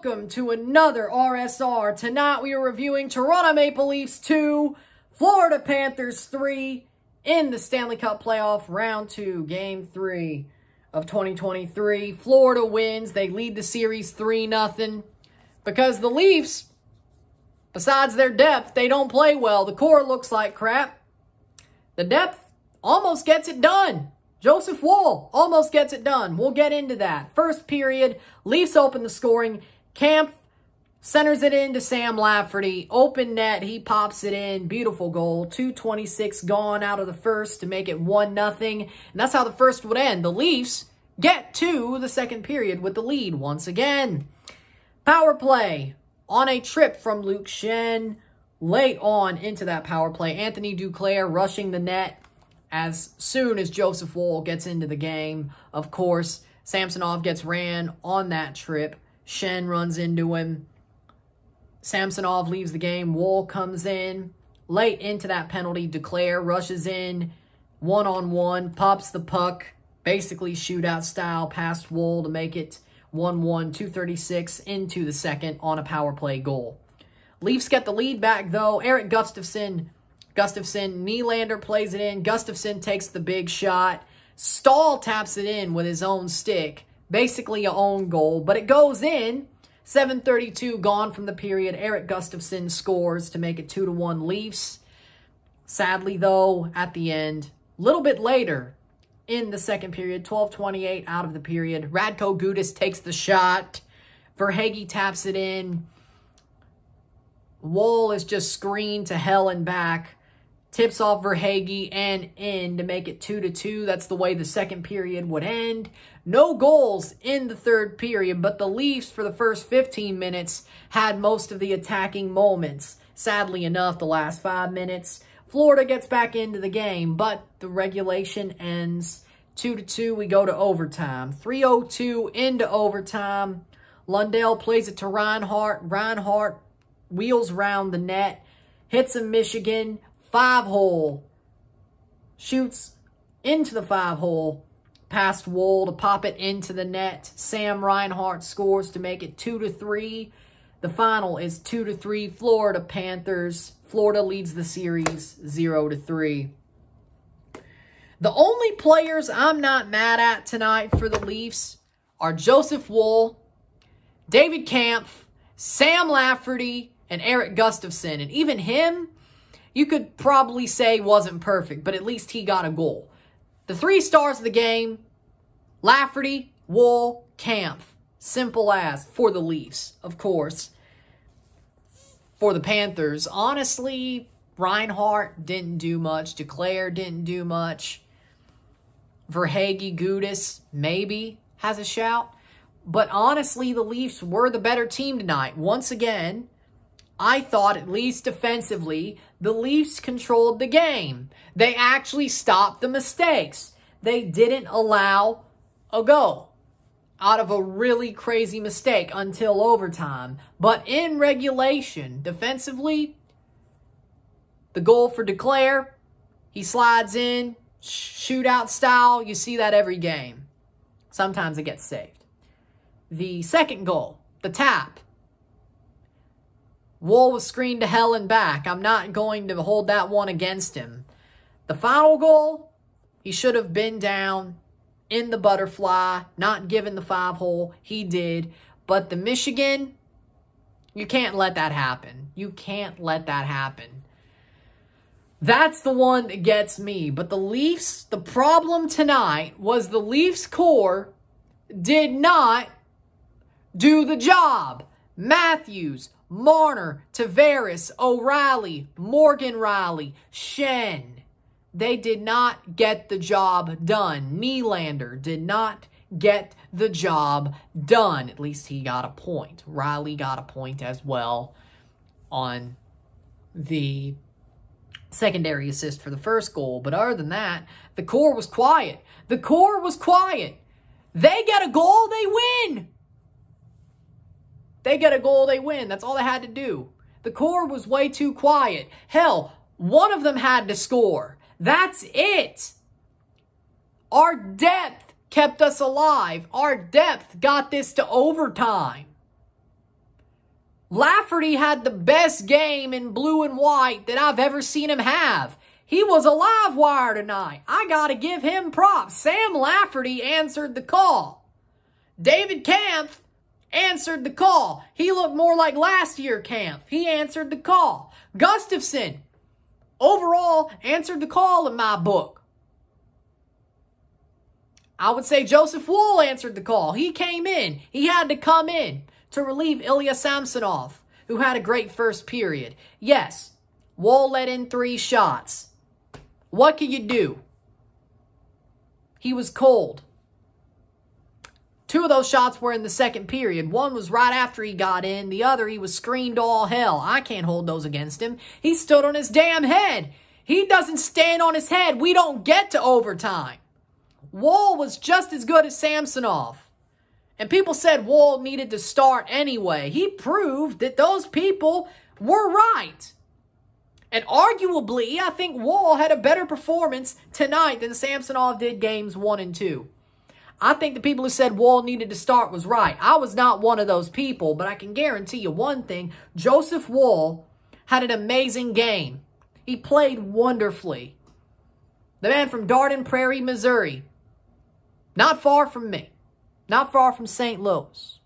welcome to another RSR. Tonight we are reviewing Toronto Maple Leafs 2, Florida Panthers 3 in the Stanley Cup Playoff Round 2, Game 3 of 2023. Florida wins. They lead the series 3-0 because the Leafs, besides their depth, they don't play well. The core looks like crap. The depth almost gets it done. Joseph Woll almost gets it done. We'll get into that. First period, Leafs open the scoring. Kampf centers it into Sam Lafferty. Open net, he pops it in. Beautiful goal. 2:26 gone out of the first to make it 1-0. And that's how the first would end. The Leafs get to the second period with the lead once again. Power play on a trip from Luke Schenn. Late on into that power play, Anthony Duclair rushing the net. As soon as Joseph Woll gets into the game, of course, Samsonov gets ran on that trip. Schenn runs into him. Samsonov leaves the game. Woll comes in. Late into that penalty, Duclair rushes in. One-on-one, pops the puck. Basically shootout style past Woll to make it 1-1, 2:36 into the second on a power play goal. Leafs get the lead back, though. Erik Gustafsson, Nylander plays it in. Gustafsson takes the big shot. Stahl taps it in with his own stick. Basically a own goal, but it goes in. 7:32 gone from the period. Erik Gustafsson scores to make it 2-1 Leafs. Sadly, though, at the end, a little bit later in the second period, 12:28 out of the period, Radko Gudas takes the shot. Verhaeghe taps it in. Woll is just screened to hell and back. Tips off Verhaeghe and in to make it 2-2. That's the way the second period would end. No goals in the third period, but the Leafs, for the first 15 minutes, had most of the attacking moments. Sadly enough, the last 5 minutes, Florida gets back into the game, but the regulation ends 2-2. We go to overtime. 3:02 into overtime. Lundell plays it to Reinhart. Reinhart wheels round the net, hits a Michigan 5-hole, shoots into the 5-hole, past Woll to pop it into the net. Sam Reinhart scores to make it 2-3. The final is 2-3 Florida Panthers. Florida leads the series 0-3. The only players I'm not mad at tonight for the Leafs are Joseph Woll, David Kampf, Sam Lafferty, and Erik Gustafsson. And even him, you could probably say wasn't perfect, but at least he got a goal. The 3 stars of the game, Lafferty, Woll, Kampf. Simple as for the Leafs, of course. For the Panthers, honestly, Reinhart didn't do much. Duclair didn't do much. Verhaeghe, Gudas, maybe has a shout. But honestly, the Leafs were the better team tonight. Once again, I thought, at least defensively, the Leafs controlled the game. They actually stopped the mistakes. They didn't allow a goal out of a really crazy mistake until overtime. But in regulation, defensively, the goal for Duclair, he slides in, shootout style. You see that every game. Sometimes it gets saved. The second goal, the tap. Woll was screened to hell and back. I'm not going to hold that one against him. The final goal, he should have been down in the butterfly, not given the 5-hole. He did. But the Michigan, you can't let that happen. You can't let that happen. That's the one that gets me. But the Leafs, the problem tonight was the Leafs core did not do the job. Matthews, Marner, Tavares, O'Reilly, Morgan Riley, Schenn. They did not get the job done. Nylander did not get the job done. At least he got a point. Riley got a point as well on the secondary assist for the first goal. But other than that, the core was quiet. The core was quiet. They get a goal, they win. They get a goal, they win. That's all they had to do. The core was way too quiet. Hell, one of them had to score. That's it. Our depth kept us alive. Our depth got this to overtime. Lafferty had the best game in blue and white that I've ever seen him have. He was a live wire tonight. I got to give him props. Sam Lafferty answered the call. David Kampf answered the call. He looked more like last year Kampf. He answered the call. Gustafson, overall, answered the call in my book. I would say Joseph Woll answered the call. He came in. He had to come in to relieve Ilya Samsonov, who had a great first period. Yes, Woll let in 3 shots. What can you do? He was cold. 2 of those shots were in the second period. One was right after he got in. The other, he was screamed all hell. I can't hold those against him. He stood on his damn head. He doesn't stand on his head. We don't get to overtime. Woll was just as good as Samsonov. And people said Woll needed to start anyway. He proved that those people were right. And arguably, I think Woll had a better performance tonight than Samsonov did games 1 and 2. I think the people who said Woll needed to start was right. I was not one of those people, but I can guarantee you one thing. Joseph Woll had an amazing game. He played wonderfully. The man from Darden Prairie, Missouri. Not far from me. Not far from St. Louis.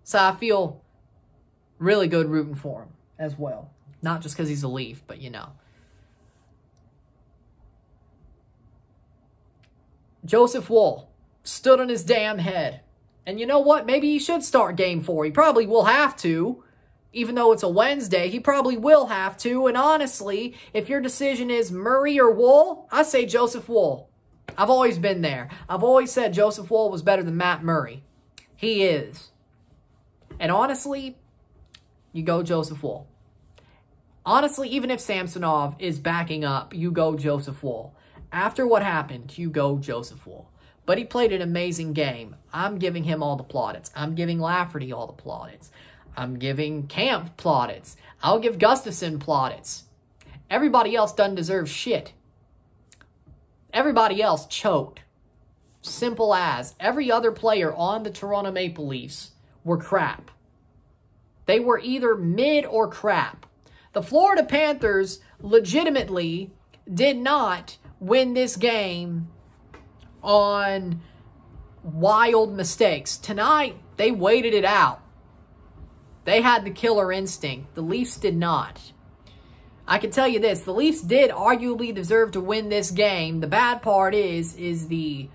So I feel really good rooting for him as well. Not just because he's a Leaf, but you know. Joseph Woll stood on his damn head. And you know what? Maybe he should start game 4. He probably will have to. Even though it's a Wednesday, he probably will have to. And honestly, if your decision is Murray or Woll, I say Joseph Woll. I've always been there. I've always said Joseph Woll was better than Matt Murray. He is. And honestly, you go Joseph Woll. Honestly, even if Samsonov is backing up, you go Joseph Woll. After what happened, you go Joseph Woll. But he played an amazing game. I'm giving him all the plaudits. I'm giving Lafferty all the plaudits. I'm giving Kampf plaudits. I'll give Gustafson plaudits. Everybody else doesn't deserve shit. Everybody else choked. Simple as. Every other player on the Toronto Maple Leafs were crap. They were either mid or crap. The Florida Panthers legitimately did not win this game on wild mistakes. Tonight, they waited it out. They had the killer instinct. The Leafs did not. I can tell you this. The Leafs did arguably deserve to win this game. The bad part is the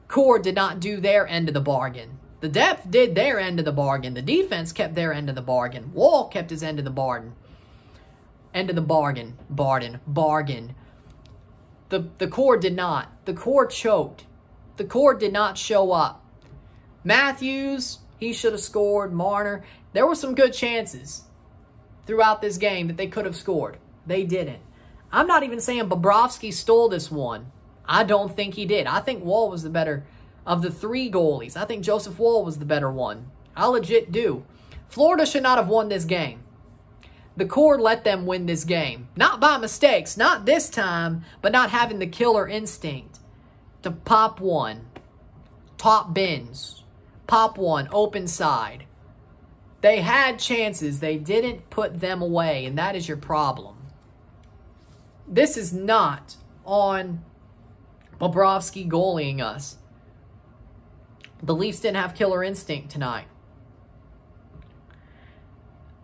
core did not do their end of the bargain. The depth did their end of the bargain. The defense kept their end of the bargain. Wall kept his end of the bargain. End of the bargain. Bargain. The core did not. The core choked. The core did not show up. Matthews, he should have scored. Marner. There were some good chances throughout this game that they could have scored. They didn't. I'm not even saying Bobrovsky stole this one. I don't think he did. I think Woll was the better of the 3 goalies. I think Joseph Woll was the better one. I legit do. Florida should not have won this game. The core let them win this game. Not by mistakes. Not this time. But not having the killer instinct to pop one. Top bins. Pop one. Open side. They had chances. They didn't put them away. And that is your problem. This is not on Bobrovsky goalieing us. The Leafs didn't have killer instinct tonight.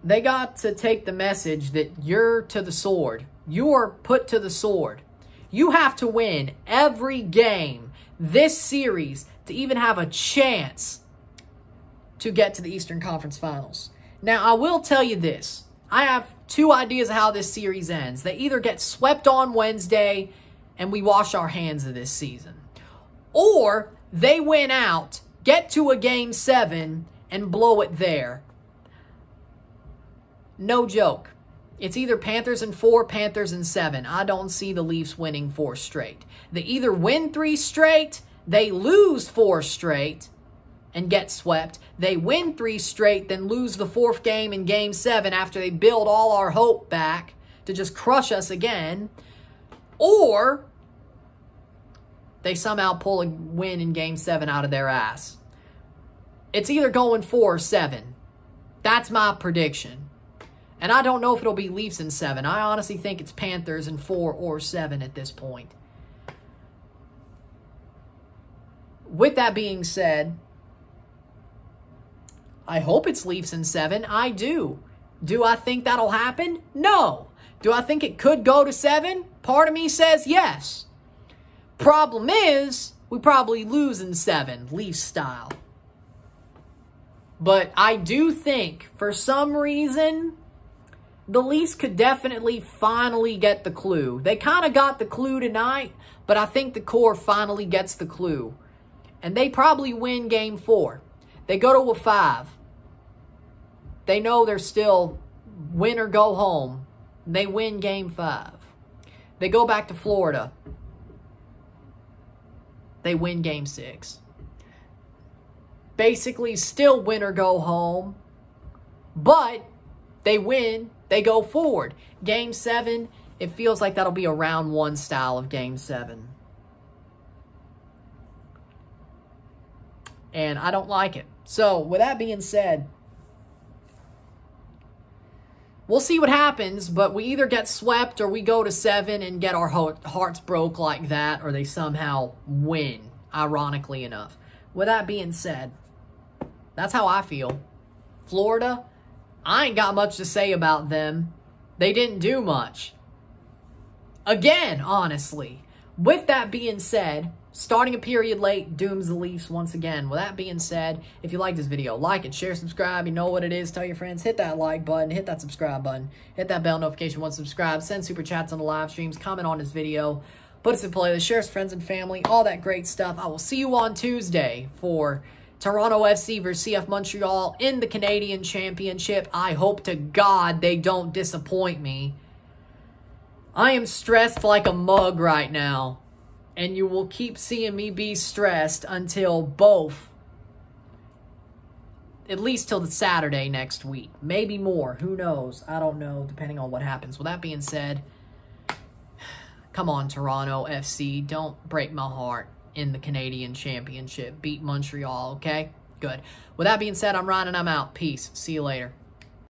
They got to take the message that you're to the sword. You're put to the sword. You have to win every game this series to even have a chance to get to the Eastern Conference Finals. Now, I will tell you this. I have 2 ideas of how this series ends. They either get swept on Wednesday and we wash our hands of this season. Or they win out, get to a Game 7, and blow it there. No joke. It's either Panthers in 4, Panthers in 7. I don't see the Leafs winning 4 straight. They either win 3 straight, they lose 4 straight, and get swept. They win 3 straight, then lose the 4th game in Game 7 after they build all our hope back to just crush us again. Or they somehow pull a win in Game 7 out of their ass. It's either going 4 or 7. That's my prediction. And I don't know if it'll be Leafs in 7. I honestly think it's Panthers in 4 or 7 at this point. With that being said, I hope it's Leafs in 7. I do. Do I think that'll happen? No. Do I think it could go to 7? Part of me says yes. Problem is, we probably lose in 7, Leafs style. But I do think, for some reason, the Leafs could definitely finally get the clue. They kind of got the clue tonight, but I think the core finally gets the clue. And they probably win Game 4. They go to a 5. They know they're still win or go home. They win Game 5. They go back to Florida. They win Game 6. Basically, still win or go home. But they win. They go forward. Game 7, it feels like that'll be a round 1 style of Game 7. And I don't like it. So, with that being said, we'll see what happens, but we either get swept or we go to 7 and get our hearts broke like that, or they somehow win, ironically enough. With that being said, that's how I feel. Florida, I ain't got much to say about them. They didn't do much. Again, honestly. With that being said, starting a period late dooms the Leafs once again. With that being said, if you like this video, like it, share, subscribe. You know what it is. Tell your friends. Hit that like button. Hit that subscribe button. Hit that bell notification once subscribed. Send super chats on the live streams. Comment on this video. Put us in playlist. Share us with friends and family. All that great stuff. I will see you on Tuesday for Toronto FC versus CF Montreal in the Canadian Championship. I hope to God they don't disappoint me. I am stressed like a mug right now. And you will keep seeing me be stressed until both, at least till the Saturday next week. Maybe more. Who knows? I don't know, depending on what happens. With that being said, come on, Toronto FC. Don't break my heart in the Canadian Championship. Beat Montreal, okay? Good. With that being said, I'm Ryan and I'm out. Peace. See you later.